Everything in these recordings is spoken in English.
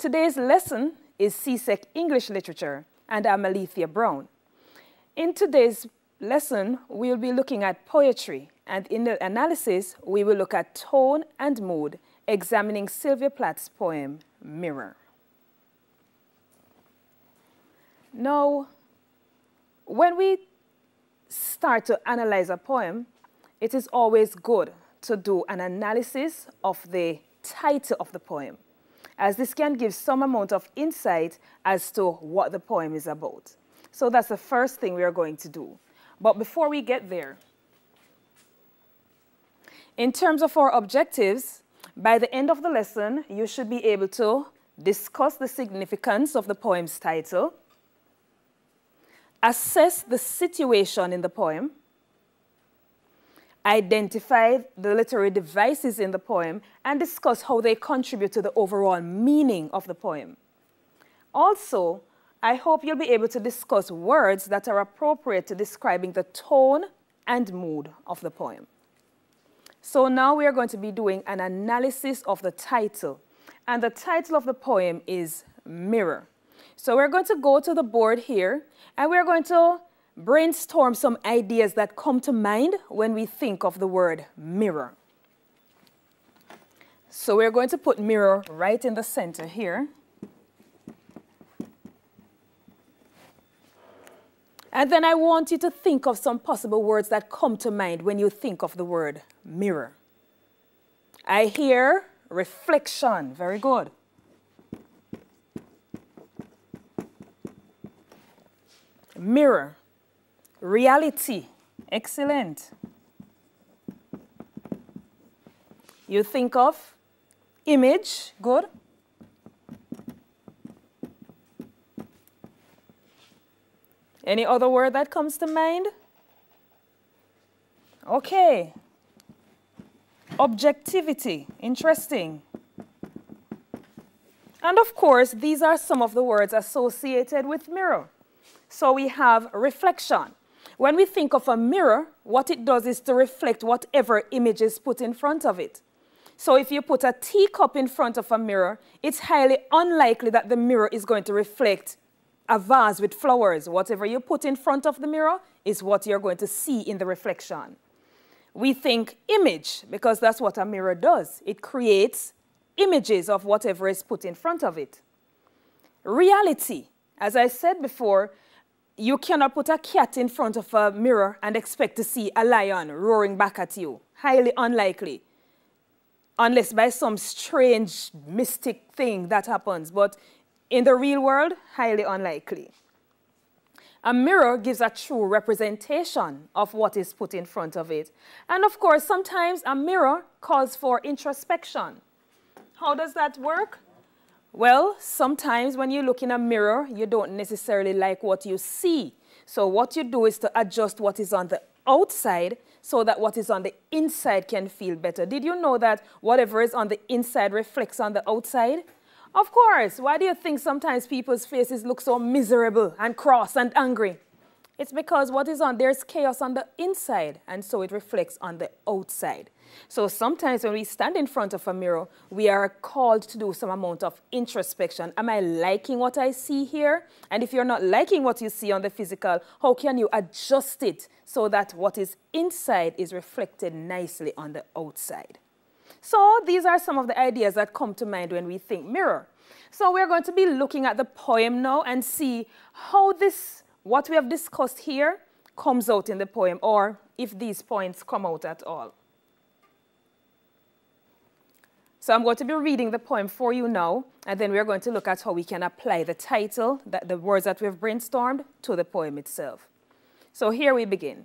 Today's lesson is CSEC English Literature, and I'm Alethea Brown. In today's lesson, we'll be looking at poetry, and in the analysis, we will look at tone and mood, examining Sylvia Plath's poem, Mirror. Now, when we start to analyze a poem, it is always good to do an analysis of the title of the poem, as this can give some amount of insight as to what the poem is about. So that's the first thing we are going to do. But before we get there, in terms of our objectives, by the end of the lesson, you should be able to discuss the significance of the poem's title, assess the situation in the poem, identify the literary devices in the poem, and discuss how they contribute to the overall meaning of the poem. Also, I hope you'll be able to discuss words that are appropriate to describing the tone and mood of the poem. So now we are going to be doing an analysis of the title, and the title of the poem is Mirror. So we're going to go to the board here, and we're going to brainstorm some ideas that come to mind when we think of the word mirror. So we're going to put mirror right in the center here. And then I want you to think of some possible words that come to mind when you think of the word mirror. I hear reflection. Very good. Mirror. Reality. Excellent. You think of image. Good. Any other word that comes to mind? Okay. Objectivity. Interesting. And of course, these are some of the words associated with mirror. So we have reflection. When we think of a mirror, what it does is to reflect whatever image is put in front of it. So if you put a teacup in front of a mirror, it's highly unlikely that the mirror is going to reflect a vase with flowers. Whatever you put in front of the mirror is what you're going to see in the reflection. We think image, because that's what a mirror does. It creates images of whatever is put in front of it. Reality. As I said before, you cannot put a cat in front of a mirror and expect to see a lion roaring back at you. Highly unlikely. Unless by some strange, mystic thing that happens. But in the real world, highly unlikely. A mirror gives a true representation of what is put in front of it. And of course, sometimes a mirror calls for introspection. How does that work? Well, sometimes when you look in a mirror, you don't necessarily like what you see. So what you do is to adjust what is on the outside so that what is on the inside can feel better. Did you know that whatever is on the inside reflects on the outside? Of course. Why do you think sometimes people's faces look so miserable and cross and angry? It's because what is on there is chaos on the inside, and so it reflects on the outside. So sometimes when we stand in front of a mirror, we are called to do some amount of introspection. Am I liking what I see here? And if you're not liking what you see on the physical, how can you adjust it so that what is inside is reflected nicely on the outside? So these are some of the ideas that come to mind when we think mirror. So we're going to be looking at the poem now and see how what we have discussed here comes out in the poem, or if these points come out at all. So I'm going to be reading the poem for you now, and then we're going to look at how we can apply the title, the words that we've brainstormed, to the poem itself. So here we begin.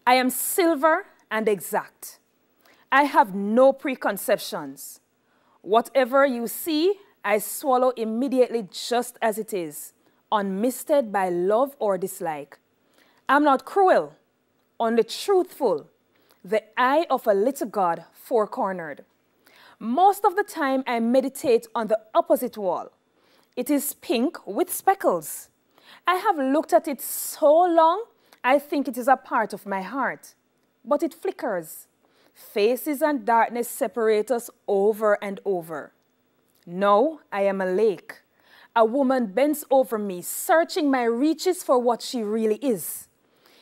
I am silver and exact. I have no preconceptions. Whatever you see, I swallow immediately just as it is, unmisted by love or dislike. I'm not cruel, only truthful, the eye of a little God four-cornered. Most of the time I meditate on the opposite wall. It is pink with speckles. I have looked at it so long, I think it is a part of my heart. But it flickers. Faces and darkness separate us over and over. No, I am a lake. A woman bends over me, searching my reaches for what she really is.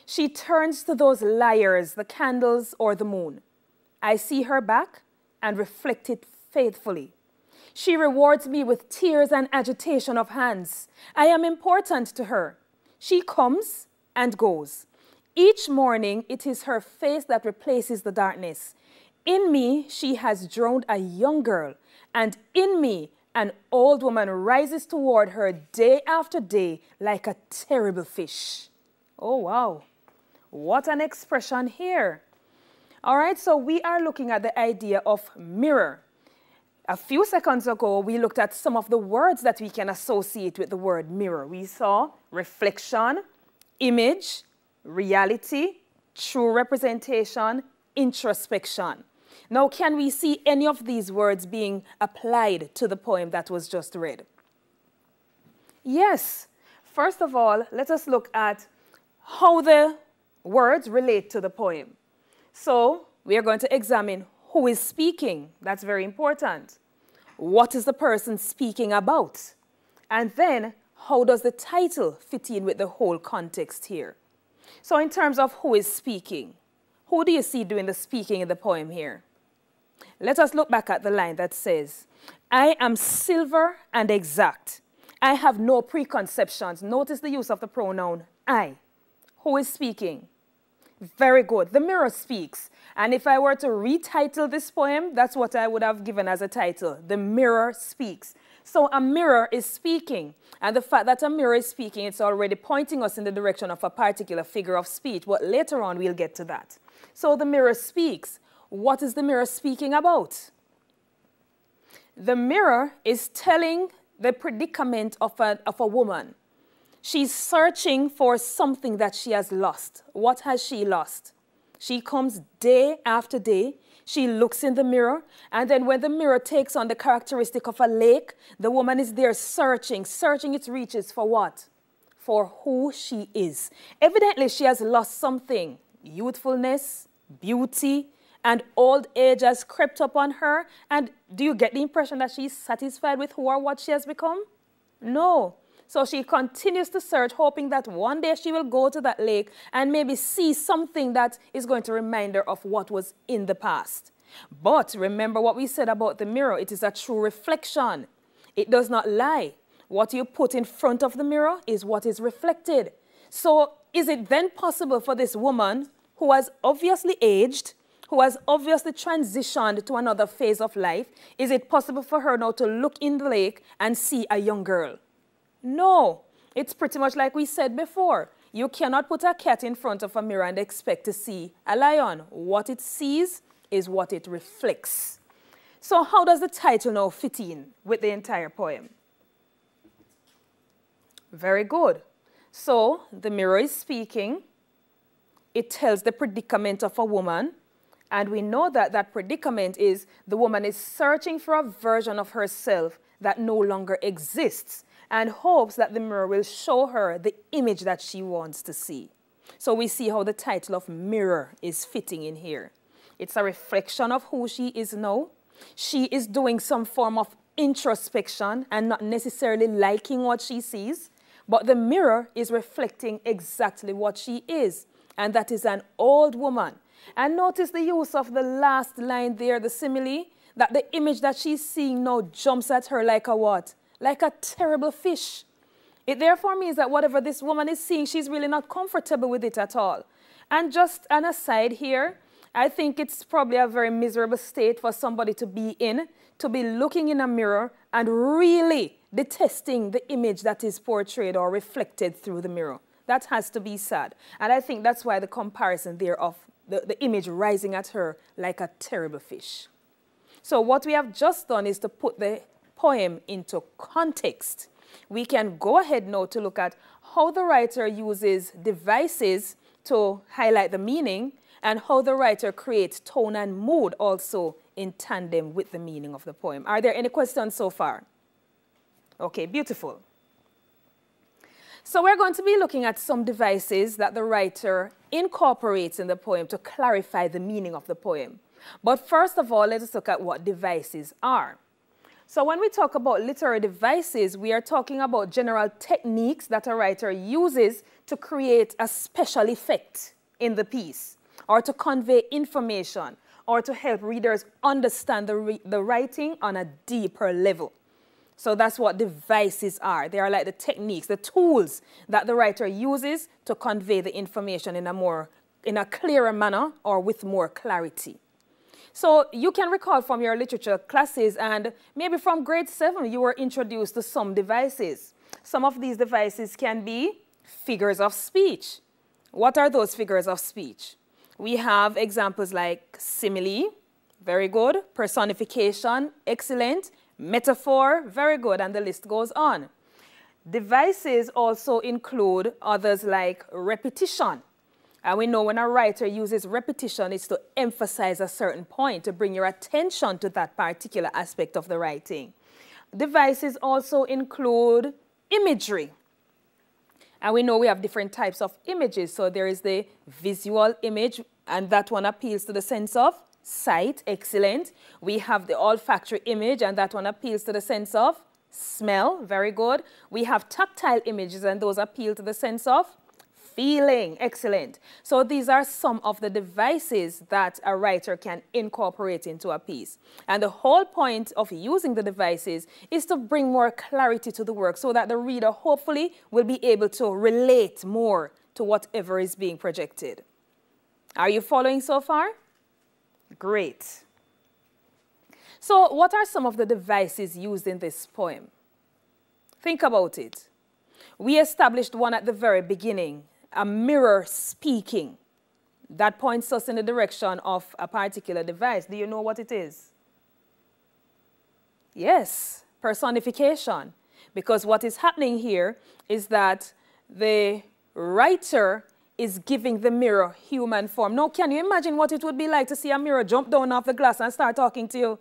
She turns to those liars, the candles or the moon. I see her back and reflect it faithfully. She rewards me with tears and agitation of hands. I am important to her. She comes and goes. Each morning, it is her face that replaces the darkness. In me, she has drowned a young girl, and in me, an old woman rises toward her day after day like a terrible fish. Oh, wow. What an expression here. All right, so we are looking at the idea of mirror. A few seconds ago, we looked at some of the words that we can associate with the word mirror. We saw reflection, image, reality, true representation, introspection. Now, can we see any of these words being applied to the poem that was just read? Yes. First of all, let us look at how the words relate to the poem. So, we are going to examine who is speaking. That's very important. What is the person speaking about? And then, how does the title fit in with the whole context here? So, in terms of who is speaking, who do you see doing the speaking in the poem here? Let us look back at the line that says, I am silver and exact. I have no preconceptions. Notice the use of the pronoun I. Who is speaking? Very good. The mirror speaks. And if I were to retitle this poem, that's what I would have given as a title. The mirror speaks. So a mirror is speaking. And the fact that a mirror is speaking, it's already pointing us in the direction of a particular figure of speech. But later on, we'll get to that. So the mirror speaks. What is the mirror speaking about? The mirror is telling the predicament of a woman. She's searching for something that she has lost. What has she lost? She comes day after day. She looks in the mirror. And then when the mirror takes on the characteristic of a lake, the woman is there searching its reaches for what? For who she is. Evidently, she has lost something. Youthfulness, beauty, and old age has crept upon her. And do you get the impression that she's satisfied with who or what she has become? No. So she continues to search, hoping that one day she will go to that lake and maybe see something that is going to remind her of what was in the past. But remember what we said about the mirror. It is a true reflection. It does not lie. What you put in front of the mirror is what is reflected. So is it then possible for this woman who has obviously aged, who has obviously transitioned to another phase of life, is it possible for her now to look in the lake and see a young girl? No, it's pretty much like we said before. You cannot put a cat in front of a mirror and expect to see a lion. What it sees is what it reflects. So how does the title now fit in with the entire poem? Very good. So the mirror is speaking. It tells the predicament of a woman. And we know that that predicament is the woman is searching for a version of herself that no longer exists, and hopes that the mirror will show her the image that she wants to see. So we see how the title of mirror is fitting in here. It's a reflection of who she is now. She is doing some form of introspection and not necessarily liking what she sees, but the mirror is reflecting exactly what she is, and that is an old woman. And notice the use of the last line there, the simile, that the image that she's seeing now jumps at her like a what? Like a terrible fish. It therefore means that whatever this woman is seeing, she's really not comfortable with it at all. And just an aside here, I think it's probably a very miserable state for somebody to be in, to be looking in a mirror and really detesting the image that is portrayed or reflected through the mirror. That has to be sad. And I think that's why the comparison there of the image rising at her like a terrible fish. So what we have just done is to put the poem into context. We can go ahead now to look at how the writer uses devices to highlight the meaning and how the writer creates tone and mood also in tandem with the meaning of the poem. Are there any questions so far? Okay, beautiful. So we're going to be looking at some devices that the writer incorporates in the poem to clarify the meaning of the poem. But first of all, let us look at what devices are. So when we talk about literary devices, we are talking about general techniques that a writer uses to create a special effect in the piece, or to convey information, or to help readers understand the writing on a deeper level. So that's what devices are. They are like the techniques, the tools that the writer uses to convey the information in a clearer manner or with more clarity. So you can recall from your literature classes, and maybe from grade 7, you were introduced to some devices. Some of these devices can be figures of speech. What are those figures of speech? We have examples like simile, very good, personification, excellent, metaphor, very good, and the list goes on. Devices also include others like repetition. And we know when a writer uses repetition, it's to emphasize a certain point, to bring your attention to that particular aspect of the writing. Devices also include imagery. And we know we have different types of images. So there is the visual image, and that one appeals to the sense of sight, excellent. We have the olfactory image, and that one appeals to the sense of smell, very good. We have tactile images, and those appeal to the sense of feeling, excellent. So these are some of the devices that a writer can incorporate into a piece. And the whole point of using the devices is to bring more clarity to the work so that the reader hopefully will be able to relate more to whatever is being projected. Are you following so far? Great. So what are some of the devices used in this poem? Think about it. We established one at the very beginning, a mirror speaking. That points us in the direction of a particular device. Do you know what it is? Yes, personification. Because what is happening here is that the writer is giving the mirror human form. Now, can you imagine what it would be like to see a mirror jump down off the glass and start talking to you?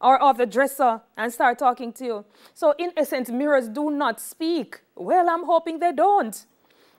Or off the dresser and start talking to you? So, in essence, mirrors do not speak. Well, I'm hoping they don't.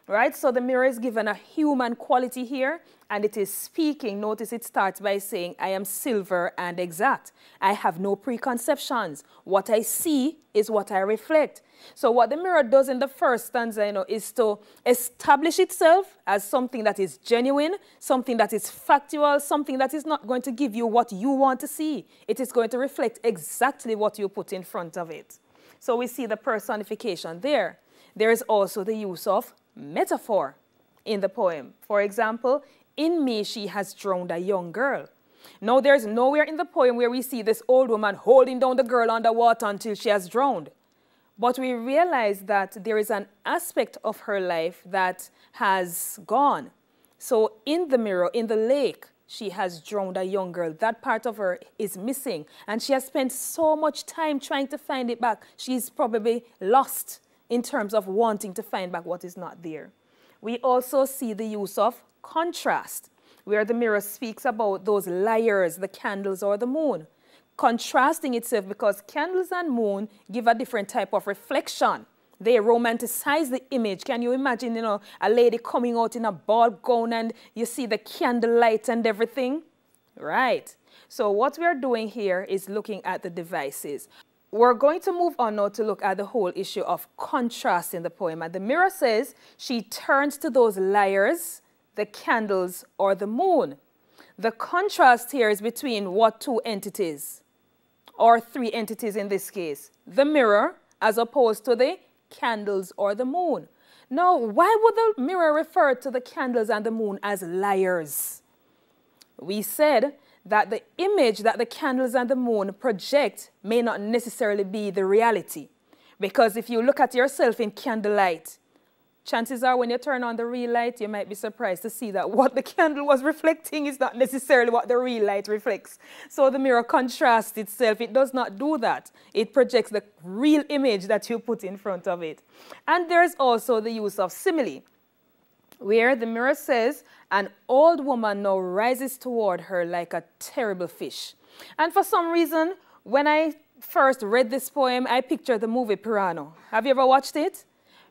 Right? So the mirror is given a human quality here, and it is speaking. Notice it starts by saying, I am silver and exact. I have no preconceptions. What I see is what I reflect. So what the mirror does in the first stanza, is to establish itself as something that is genuine, something that is factual, something that is not going to give you what you want to see. It is going to reflect exactly what you put in front of it. So we see the personification there. There is also the use of metaphor in the poem. For example, in me she has drowned a young girl. Now there's nowhere in the poem where we see this old woman holding down the girl underwater until she has drowned. But we realize that there is an aspect of her life that has gone. So in the mirror, in the lake, she has drowned a young girl. That part of her is missing. And she has spent so much time trying to find it back. She's probably lost in terms of wanting to find back what is not there. We also see the use of contrast, where the mirror speaks about those layers, the candles or the moon, contrasting itself because candles and moon give a different type of reflection. They romanticize the image. Can you imagine, a lady coming out in a ball gown and you see the candlelight and everything? Right. So what we are doing here is looking at the devices. We're going to move on now to look at the whole issue of contrast in the poem. And the mirror says she turns to those layers, the candles or the moon. The contrast here is between what two entities, or three entities in this case? The mirror as opposed to the candles or the moon. Now, why would the mirror refer to the candles and the moon as liars? We said that the image that the candles and the moon project may not necessarily be the reality. Because if you look at yourself in candlelight, chances are when you turn on the real light, you might be surprised to see that what the candle was reflecting is not necessarily what the real light reflects. So the mirror contrasts itself. It does not do that. It projects the real image that you put in front of it. And there's also the use of simile, where the mirror says, an old woman now rises toward her like a terrible fish. And for some reason, when I first read this poem, I pictured the movie Piranha. Have you ever watched it?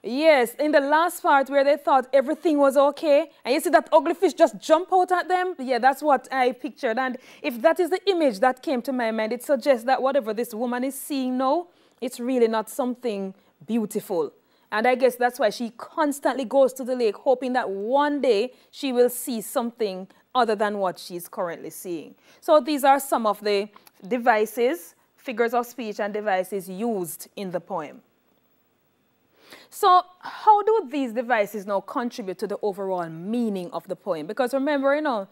Yes, in the last part where they thought everything was okay, and you see that ugly fish just jump out at them. Yeah, that's what I pictured. And if that is the image that came to my mind, it suggests that whatever this woman is seeing now, it's really not something beautiful. And I guess that's why she constantly goes to the lake, hoping that one day she will see something other than what she's currently seeing. So these are some of the devices, figures of speech and devices used in the poem. So how do these devices now contribute to the overall meaning of the poem? Because remember, you know,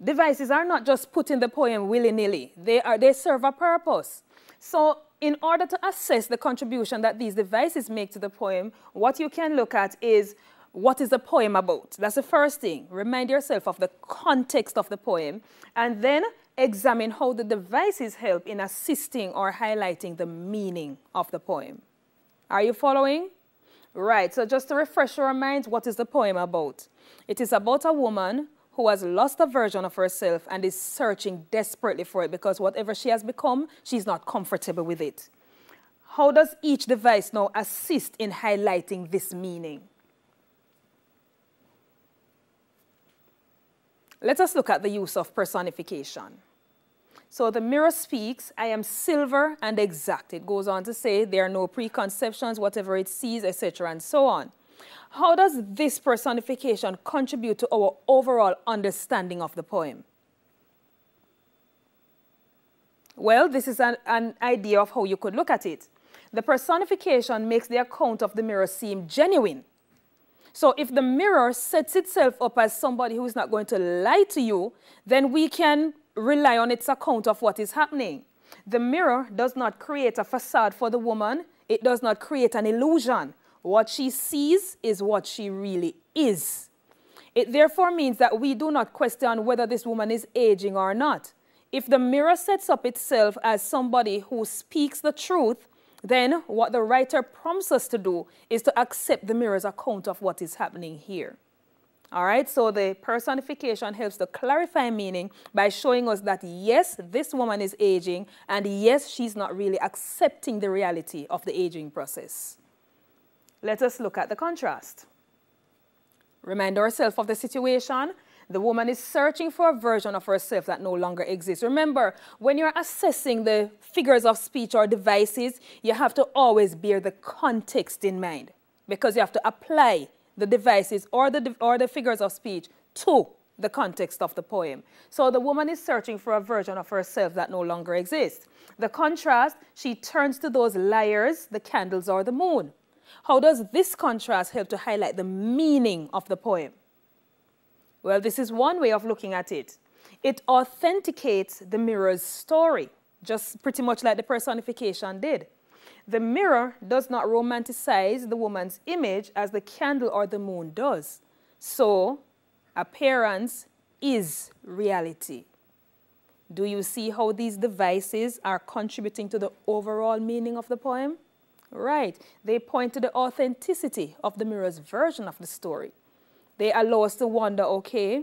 devices are not just put in the poem willy-nilly. They serve a purpose. So in order to assess the contribution that these devices make to the poem, what you can look at is what is the poem about? That's the first thing. Remind yourself of the context of the poem, and then examine how the devices help in assisting or highlighting the meaning of the poem. Are you following? Right, so just to refresh our minds, what is the poem about? It is about a woman who has lost a version of herself and is searching desperately for it because whatever she has become, she's not comfortable with it. How does each device now assist in highlighting this meaning? Let us look at the use of personification. So the mirror speaks, I am silver and exact. It goes on to say there are no preconceptions, whatever it sees, etc. and so on. How does this personification contribute to our overall understanding of the poem? Well, this is an idea of how you could look at it. The personification makes the account of the mirror seem genuine. So if the mirror sets itself up as somebody who is not going to lie to you, then we can rely on its account of what is happening. The mirror does not create a facade for the woman. It does not create an illusion. What she sees is what she really is. It therefore means that we do not question whether this woman is aging or not. If the mirror sets up itself as somebody who speaks the truth, then what the writer prompts us to do is to accept the mirror's account of what is happening here. All right, so the personification helps to clarify meaning by showing us that yes, this woman is aging, and yes, she's not really accepting the reality of the aging process. Let us look at the contrast. Remind ourselves of the situation. The woman is searching for a version of herself that no longer exists. Remember, when you're assessing the figures of speech or devices, you have to always bear the context in mind, because you have to apply the devices or the figures of speech to the context of the poem. So the woman is searching for a version of herself that no longer exists. The contrast, she turns to those liars, the candles or the moon. How does this contrast help to highlight the meaning of the poem? Well, this is one way of looking at it. It authenticates the mirror's story, just pretty much like the personification did. The mirror does not romanticize the woman's image as the candle or the moon does. So, appearance is reality. Do you see how these devices are contributing to the overall meaning of the poem? Right. They point to the authenticity of the mirror's version of the story. They allow us to wonder, okay,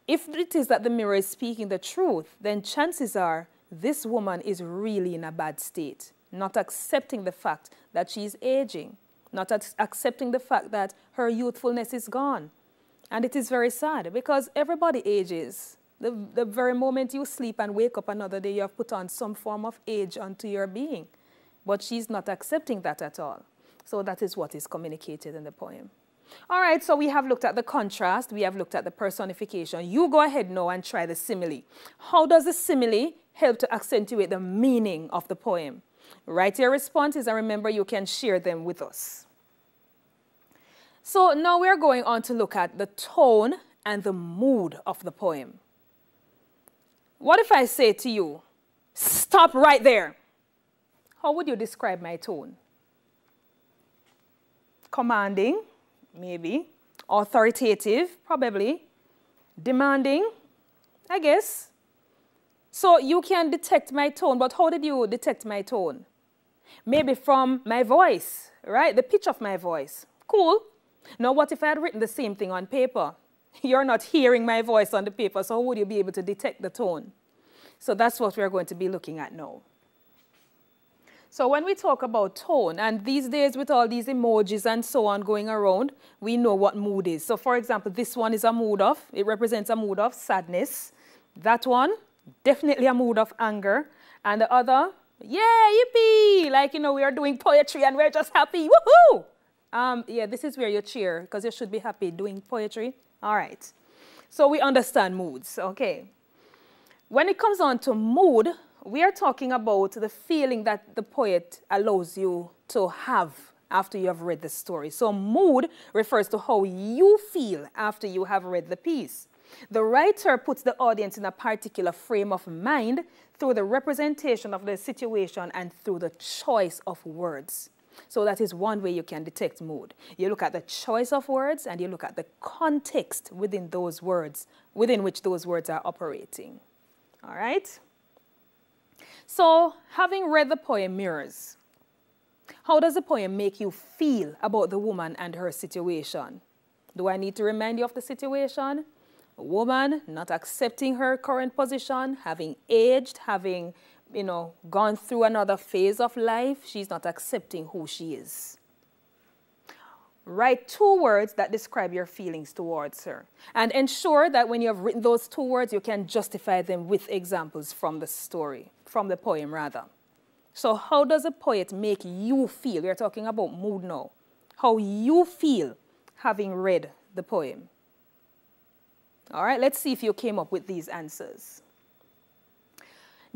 if it is that the mirror is speaking the truth, then chances are this woman is really in a bad state, not accepting the fact that she's aging, not accepting the fact that her youthfulness is gone. And it is very sad because everybody ages. The very moment you sleep and wake up another day, you have put on some form of age onto your being. But she's not accepting that at all. So that is what is communicated in the poem. All right, so we have looked at the contrast. We have looked at the personification. You go ahead now and try the simile. How does the simile help to accentuate the meaning of the poem? Write your responses, and remember, you can share them with us. So now we're going on to look at the tone and the mood of the poem. What if I say to you, stop right there? How would you describe my tone? Commanding, maybe. Authoritative, probably. Demanding, I guess. So you can detect my tone, but how did you detect my tone? Maybe from my voice, right? The pitch of my voice. Cool. Now what if I had written the same thing on paper? You're not hearing my voice on the paper, so how would you be able to detect the tone? So that's what we're going to be looking at now. So when we talk about tone, and these days with all these emojis and so on going around, we know what mood is. So for example, this one is a mood of, it represents a mood of sadness. That one, definitely a mood of anger. And the other, yeah, yippee! Like, you know, we are doing poetry and we're just happy, woohoo! Yeah, this is where you cheer, because you should be happy doing poetry. All right. So we understand moods, okay. When it comes on to mood, we are talking about the feeling that the poet allows you to have after you have read the story. So mood refers to how you feel after you have read the piece. The writer puts the audience in a particular frame of mind through the representation of the situation and through the choice of words. So that is one way you can detect mood. You look at the choice of words and you look at the context within those words, within which those words are operating. All right? So, having read the poem Mirrors, how does the poem make you feel about the woman and her situation? Do I need to remind you of the situation? A woman not accepting her current position, having aged, having, you know, gone through another phase of life, she's not accepting who she is. Write 2 words that describe your feelings towards her. And ensure that when you have written those 2 words, you can justify them with examples from the story, from the poem rather. So how does a poet make you feel? We're talking about mood now. How you feel having read the poem. All right, let's see if you came up with these answers.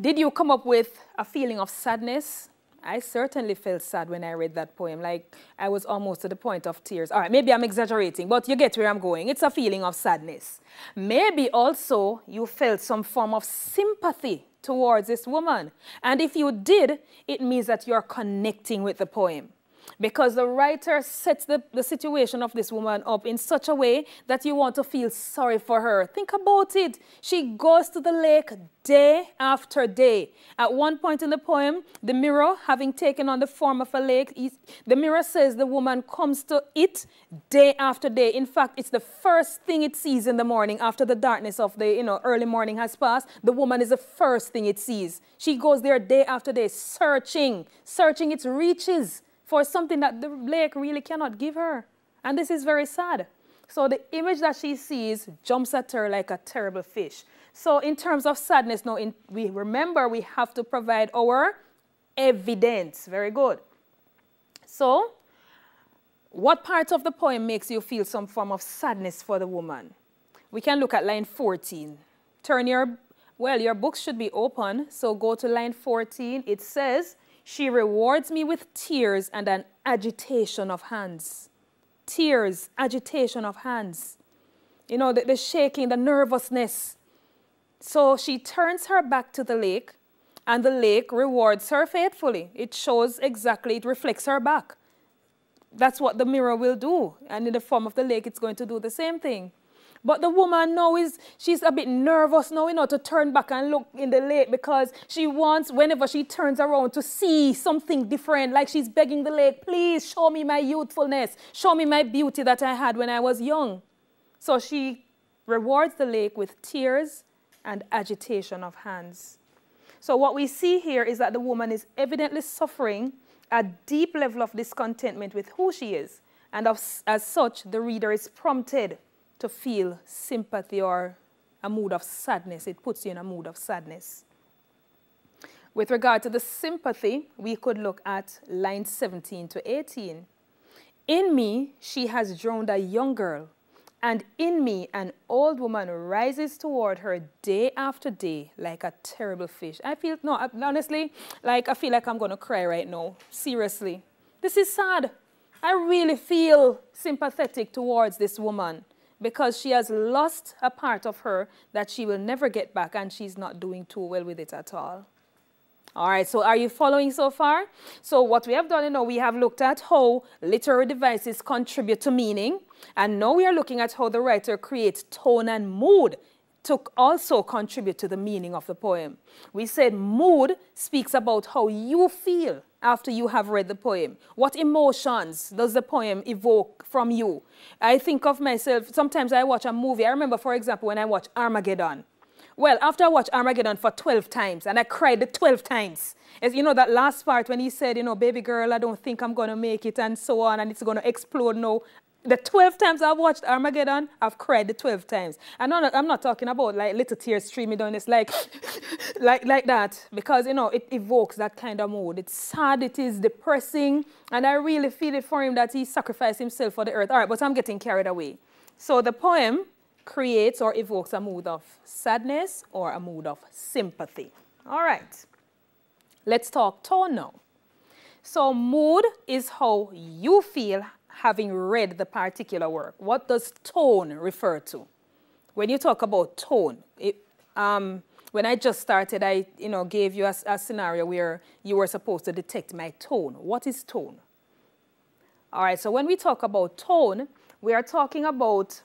Did you come up with a feeling of sadness? I certainly felt sad when I read that poem, like I was almost to the point of tears. All right, maybe I'm exaggerating, but you get where I'm going. It's a feeling of sadness. Maybe also you felt some form of sympathy towards this woman. And if you did, it means that you're connecting with the poem. Because the writer sets the situation of this woman up in such a way that you want to feel sorry for her. Think about it. She goes to the lake day after day. At one point in the poem, the mirror, having taken on the form of a lake, the mirror says the woman comes to it day after day. In fact, it's the first thing it sees in the morning after the darkness of the early morning has passed. The woman is the first thing it sees. She goes there day after day, searching its reaches for something that the lake really cannot give her. And this is very sad. So the image that she sees jumps at her like a terrible fish. So in terms of sadness, now we remember we have to provide our evidence. Very good. So what part of the poem makes you feel some form of sadness for the woman? We can look at line 14. Your books should be open. So go to line 14. It says, "She rewards me with tears and an agitation of hands." Tears, agitation of hands. You know, the shaking, the nervousness. So she turns her back to the lake, and the lake rewards her faithfully. It shows exactly, it reflects her back. That's what the mirror will do. And in the form of the lake, it's going to do the same thing. But the woman now she's a bit nervous now, to turn back and look in the lake because she wants, whenever she turns around, to see something different. Like she's begging the lake, please show me my youthfulness. Show me my beauty that I had when I was young. So she rewards the lake with tears and agitation of hands. So what we see here is that the woman is evidently suffering a deep level of discontentment with who she is. And as such, the reader is prompted to feel sympathy or a mood of sadness. It puts you in a mood of sadness. With regard to the sympathy, we could look at lines 17 to 18. "In me, she has drowned a young girl, and in me, an old woman rises toward her day after day like a terrible fish." Honestly, I feel like I'm going to cry right now. Seriously. This is sad. I really feel sympathetic towards this woman, because she has lost a part of her that she will never get back, and she's not doing too well with it at all. All right, so are you following so far? So what we have done, we have looked at how literary devices contribute to meaning, and now we are looking at how the writer creates tone and mood to also contribute to the meaning of the poem. We said mood speaks about how you feel after you have read the poem. What emotions does the poem evoke from you? I think of myself, sometimes I watch a movie. I remember, for example, when I watched Armageddon. Well, after I watched Armageddon for 12 times, and I cried the 12 times. As you know, that last part when he said, you know, baby girl, I don't think I'm going to make it, and so on, and it's going to explode now. The 12 times I've watched Armageddon, I've cried the 12 times. And I'm not talking about like little tears streaming down. It's like, like that. Because, you know, it evokes that kind of mood. It's sad, it is depressing. And I really feel it for him that he sacrificed himself for the earth. All right, but I'm getting carried away. So the poem creates or evokes a mood of sadness or a mood of sympathy. All right. Let's talk tone now. So mood is how you feel having read the particular work. What does tone refer to? When you talk about tone, when I just started, I gave you a scenario where you were supposed to detect my tone. What is tone? All right, so when we talk about tone, we are talking about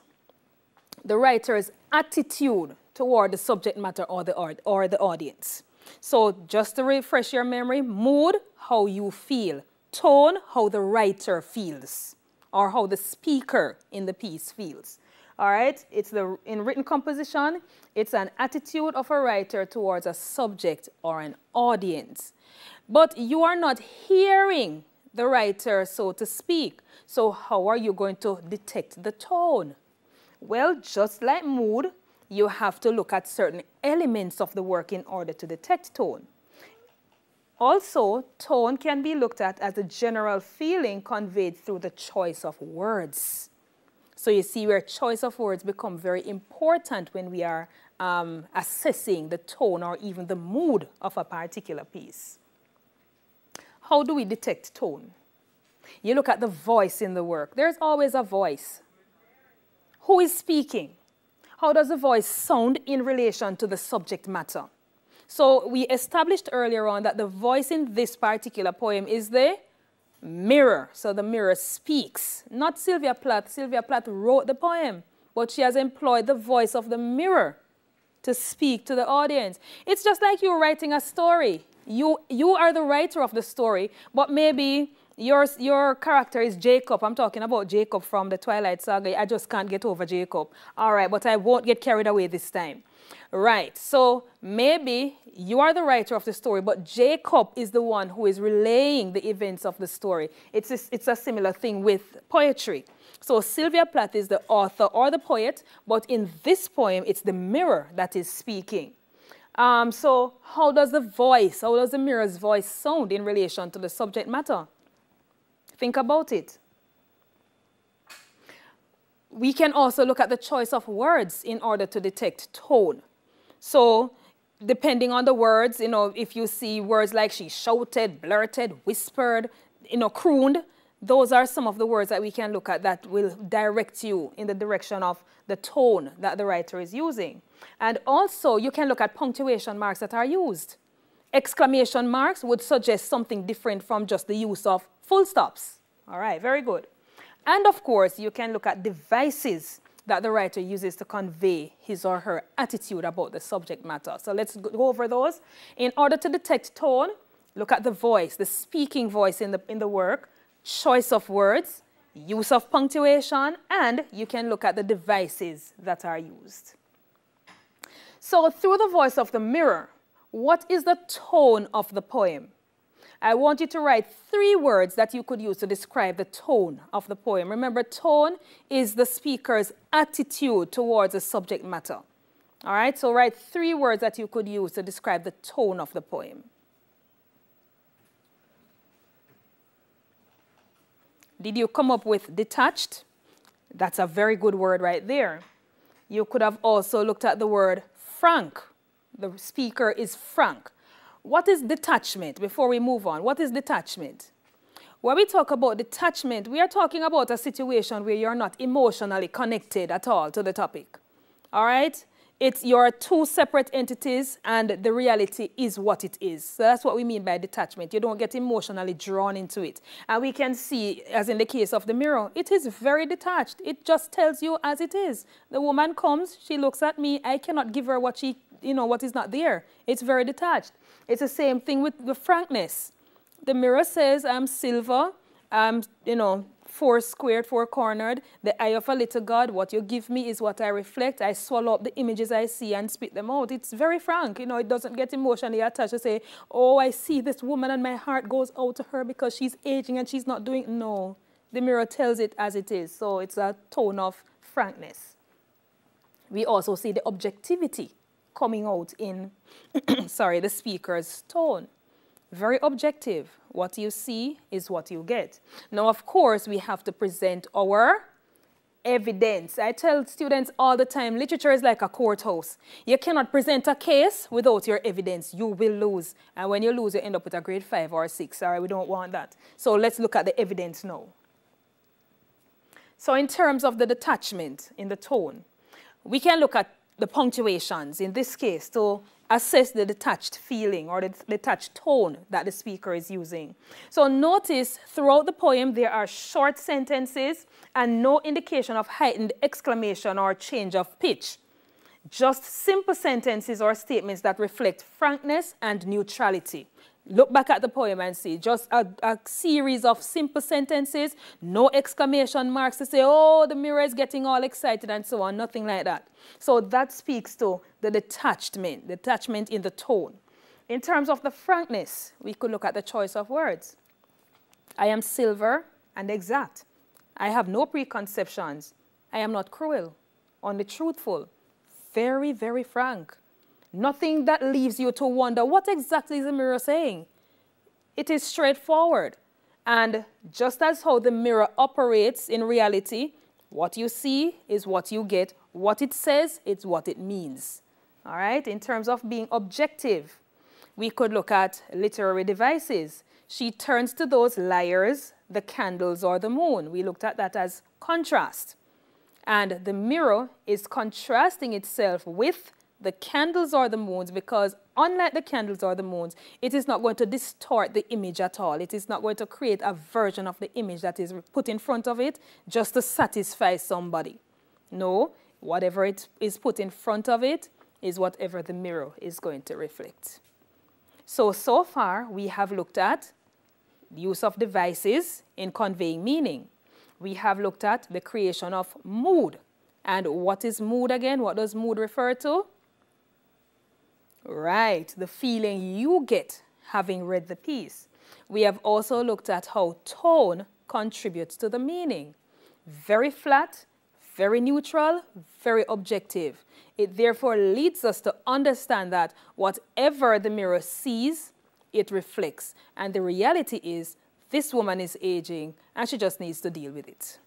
the writer's attitude toward the subject matter or the audience. So just to refresh your memory, mood, how you feel. Tone, how the writer feels, or how the speaker in the piece feels. All right? In written composition, it's an attitude of a writer towards a subject or an audience. But you are not hearing the writer, so to speak. So how are you going to detect the tone? Well, just like mood, you have to look at certain elements of the work in order to detect tone. Also, tone can be looked at as a general feeling conveyed through the choice of words. So you see where choice of words become very important when we are assessing the tone or even the mood of a particular piece. How do we detect tone? You look at the voice in the work. There's always a voice. Who is speaking? How does the voice sound in relation to the subject matter? So we established earlier on that the voice in this particular poem is the mirror. So the mirror speaks. Not Sylvia Plath. Sylvia Plath wrote the poem, but she has employed the voice of the mirror to speak to the audience. It's just like you're writing a story. You are the writer of the story, but maybe your character is Jacob. I'm talking about Jacob from the Twilight Saga. I just can't get over Jacob. All right, but I won't get carried away this time. Right, so maybe you are the writer of the story, but Jacob is the one who is relaying the events of the story. It's a similar thing with poetry. So Sylvia Plath is the author or the poet, but in this poem, it's the mirror that is speaking. So how does the mirror's voice sound in relation to the subject matter? Think about it. We can also look at the choice of words in order to detect tone. So depending on the words, if you see words like she shouted, blurted, whispered, crooned, those are some of the words that we can look at that will direct you in the direction of the tone that the writer is using. And also you can look at punctuation marks that are used. Exclamation marks would suggest something different from just the use of full stops. All right, very good. And of course, you can look at devices that the writer uses to convey his or her attitude about the subject matter. So let's go over those. In order to detect tone, look at the voice, the speaking voice in the work, choice of words, use of punctuation, and you can look at the devices that are used. So through the voice of the mirror, what is the tone of the poem? I want you to write 3 words that you could use to describe the tone of the poem. Remember, tone is the speaker's attitude towards the subject matter. All right, so write 3 words that you could use to describe the tone of the poem. Did you come up with detached? That's a very good word right there. You could have also looked at the word frank. The speaker is frank. What is detachment? Before we move on, what is detachment? When we talk about detachment, we are talking about a situation where you're not emotionally connected at all to the topic. All right? You're 2 separate entities and the reality is what it is. So that's what we mean by detachment. You don't get emotionally drawn into it. And we can see, as in the case of the mirror, it is very detached. It just tells you as it is. The woman comes, she looks at me, I cannot give her what what is not there. It's very detached. It's the same thing with the frankness. The mirror says, I'm silver, I'm, four squared, four cornered, the eye of a little God. What you give me is what I reflect. I swallow up the images I see and spit them out. It's very frank. You know, it doesn't get emotionally attached to say, oh, I see this woman and my heart goes out to her because she's aging and she's not doing. No, the mirror tells it as it is. So it's a tone of frankness. We also see the objectivity coming out in, sorry, the speaker's tone. Very objective. What you see is what you get. Now, of course, we have to present our evidence. I tell students all the time, literature is like a courthouse. You cannot present a case without your evidence. You will lose. And when you lose, you end up with a grade 5 or 6. All right, we don't want that. So let's look at the evidence now. So in terms of the detachment in the tone, we can look at the punctuations in this case to assess the detached feeling or the detached tone that the speaker is using. So notice throughout the poem there are short sentences and no indication of heightened exclamation or change of pitch. Just simple sentences or statements that reflect frankness and neutrality. Look back at the poem and see just a series of simple sentences, no exclamation marks to say, oh, the mirror is getting all excited and so on, nothing like that. So that speaks to the detachment in the tone. In terms of the frankness, we could look at the choice of words. I am silver and exact. I have no preconceptions. I am not cruel, only truthful, very, very frank. Nothing that leaves you to wonder, what exactly is the mirror saying? It is straightforward. And just as how the mirror operates in reality, what you see is what you get. What it says, it's what it means. All right? In terms of being objective, we could look at literary devices. She turns to those liars, the candles or the moon. We looked at that as contrast. And the mirror is contrasting itself with the candles or the moons because unlike the candles or the moons, it is not going to distort the image at all. It is not going to create a version of the image that is put in front of it just to satisfy somebody. No, whatever it is put in front of it is whatever the mirror is going to reflect. So far we have looked at the use of devices in conveying meaning. We have looked at the creation of mood. And what is mood again? What does mood refer to? Right, the feeling you get having read the piece. We have also looked at how tone contributes to the meaning. Very flat, very neutral, very objective. It therefore leads us to understand that whatever the mirror sees, it reflects. And the reality is, this woman is aging and she just needs to deal with it.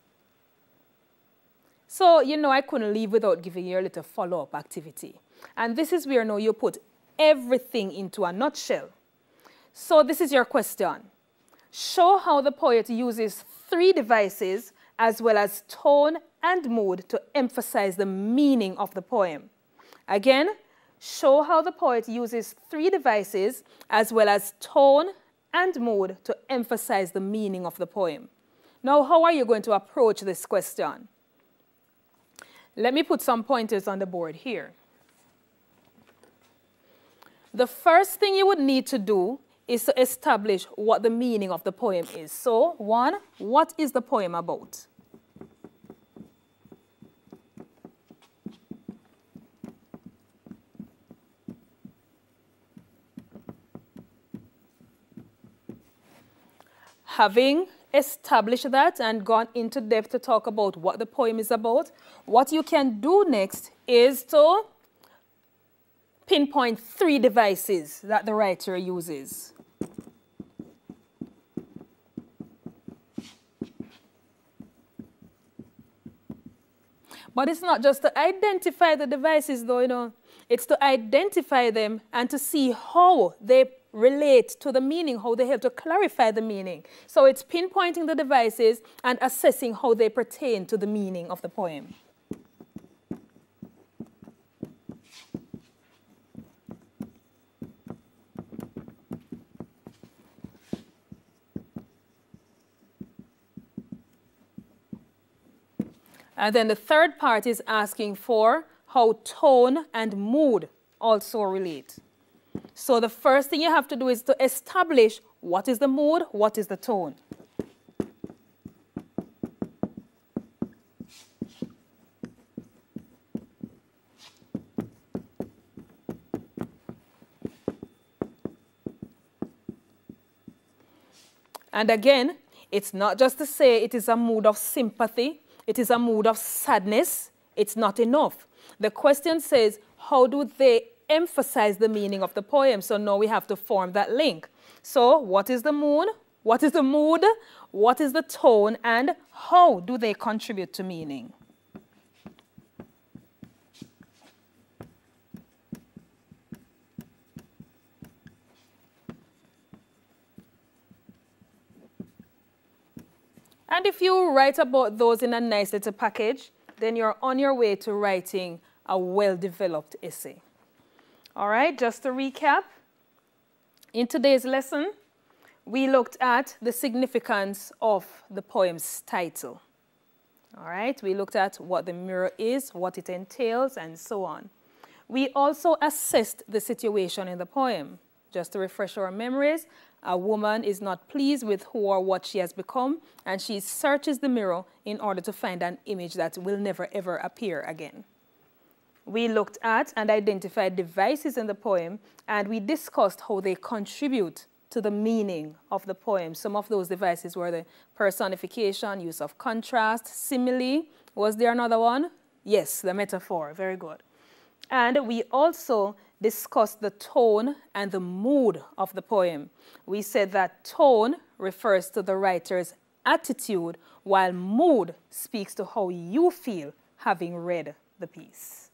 So, you know, I couldn't leave without giving you a little follow-up activity. And this is where now you put everything into a nutshell. So this is your question. Show how the poet uses 3 devices as well as tone and mood to emphasize the meaning of the poem. Again, show how the poet uses 3 devices as well as tone and mood to emphasize the meaning of the poem. Now, how are you going to approach this question? Let me put some pointers on the board here. The first thing you would need to do is to establish what the meaning of the poem is. So, 1, what is the poem about? Having established that and gone into depth to talk about what the poem is about, what you can do next is to pinpoint 3 devices that the writer uses. But it's not just to identify the devices though, you know. It's to identify them and to see how they relate to the meaning, how they help to clarify the meaning. So it's pinpointing the devices and assessing how they pertain to the meaning of the poem. And then the third part is asking for how tone and mood also relate. So the first thing you have to do is to establish what is the mood, what is the tone. And again, it's not just to say it is a mood of sympathy, it is a mood of sadness. It's not enough. The question says, how do they emphasize the meaning of the poem? So now we have to form that link. So what is the mood? What is the mood? What is the tone? And how do they contribute to meaning? And if you write about those in a nice little package, then you're on your way to writing a well-developed essay. All right, just to recap, in today's lesson, we looked at the significance of the poem's title. All right, we looked at what the mirror is, what it entails, and so on. We also assessed the situation in the poem. Just to refresh our memories, a woman is not pleased with who or what she has become, and she searches the mirror in order to find an image that will never ever appear again. We looked at and identified devices in the poem, and we discussed how they contribute to the meaning of the poem. Some of those devices were the personification, use of contrast, simile. Was there another one? Yes, the metaphor. Very good. And we also discussed the tone and the mood of the poem. We said that tone refers to the writer's attitude, while mood speaks to how you feel having read the piece.